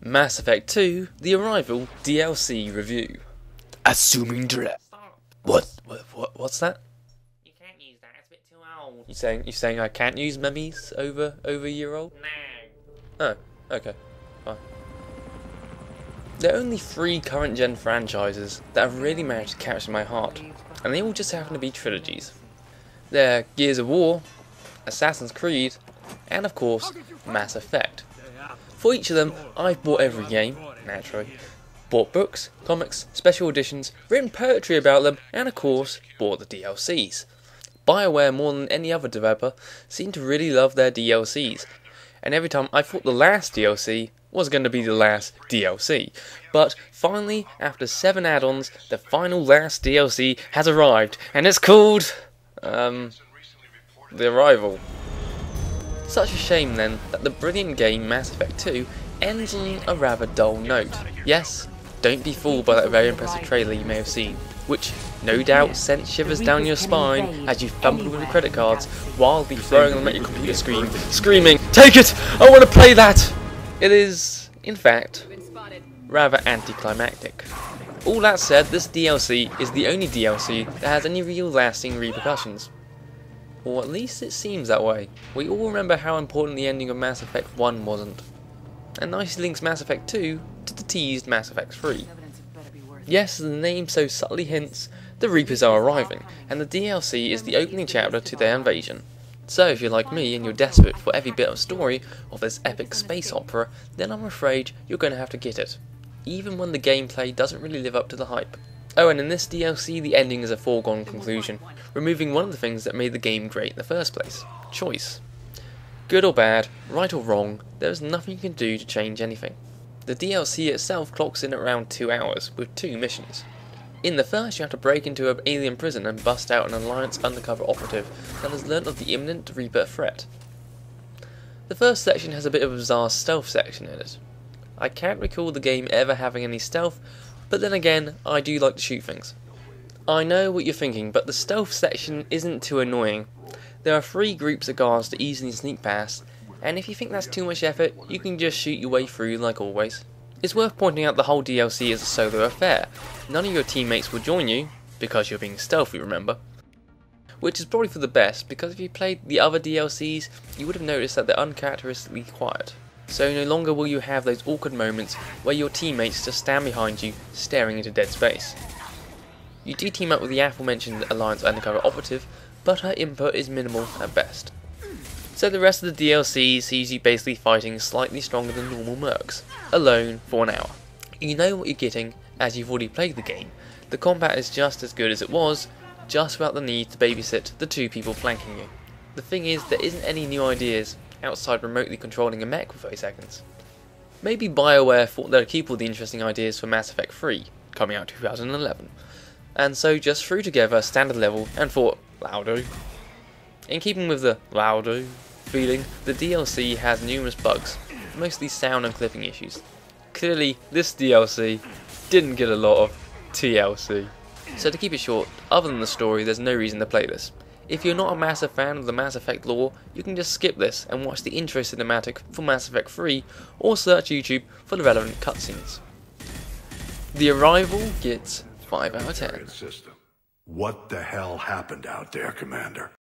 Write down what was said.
Mass Effect 2: The Arrival DLC review. Assuming direct. What's that? You can't use that, it's a bit too old. You saying I can't use memes over a year old? No. Oh, okay. Fine. There are only 3 current gen franchises that have really managed to capture my heart, and they all just happen to be trilogies. They're Gears of War, Assassin's Creed, and of course, Mass Effect. For each of them, I've bought every game, naturally, bought books, comics, special editions, written poetry about them, and of course, bought the DLCs. BioWare, more than any other developer, seem to really love their DLCs, and every time I thought the last DLC was going to be the last DLC. But finally, after 7 add-ons, the final last DLC has arrived, and it's called The Arrival. Such a shame then that the brilliant game Mass Effect 2 ends on a rather dull note. Yes, don't be fooled by that very impressive trailer you may have seen, which no doubt sent shivers down your spine as you fumbled with your credit cards, wildly throwing them at your computer screen, screaming, "Take it! I want to play that!" It is, in fact, rather anticlimactic. All that said, this DLC is the only DLC that has any real lasting repercussions. Or at least it seems that way. We all remember how important the ending of Mass Effect 1 wasn't. And nicely links Mass Effect 2 to the teased Mass Effect 3. Yes, as the name so subtly hints, the Reapers are arriving, and the DLC is the opening chapter to their invasion. So if you're like me and you're desperate for every bit of story of this epic space opera, then I'm afraid you're going to have to get it, even when the gameplay doesn't really live up to the hype. Oh, and in this DLC the ending is a foregone conclusion, removing one of the things that made the game great in the first place: choice. Good or bad, right or wrong, there is nothing you can do to change anything. The DLC itself clocks in at around 2 hours, with 2 missions. In the first, you have to break into an alien prison and bust out an Alliance undercover operative that has learnt of the imminent Reaper threat. The first section has a bit of a bizarre stealth section in it. I can't recall the game ever having any stealth, but then again, I do like to shoot things. I know what you're thinking, but the stealth section isn't too annoying. There are 3 groups of guards to easily sneak past, and if you think that's too much effort, you can just shoot your way through like always. It's worth pointing out the whole DLC is a solo affair. None of your teammates will join you, because you're being stealthy, remember. Which is probably for the best, because if you played the other DLCs, you would have noticed that they're uncharacteristically quiet. So no longer will you have those awkward moments where your teammates just stand behind you, staring into dead space. You do team up with the aforementioned Alliance undercover operative, but her input is minimal at best. So the rest of the DLC sees you basically fighting slightly stronger than normal mercs, alone for an hour. You know what you're getting, as you've already played the game. The combat is just as good as it was, just without the need to babysit the 2 people flanking you. The thing is, there isn't any new ideas outside remotely controlling a mech for 30 seconds. Maybe BioWare thought they'd keep all the interesting ideas for Mass Effect 3, coming out 2011, and so just threw together a standard level and thought, "That'll do." In keeping with the "that'll do" feeling, the DLC has numerous bugs, mostly sound and clipping issues. Clearly, this DLC didn't get a lot of TLC. So to keep it short, other than the story, there's no reason to play this. If you're not a massive fan of the Mass Effect lore, you can just skip this and watch the intro cinematic for Mass Effect 3, or search YouTube for the relevant cutscenes. The Arrival gets 5 out of 10. What the hell happened out there, Commander?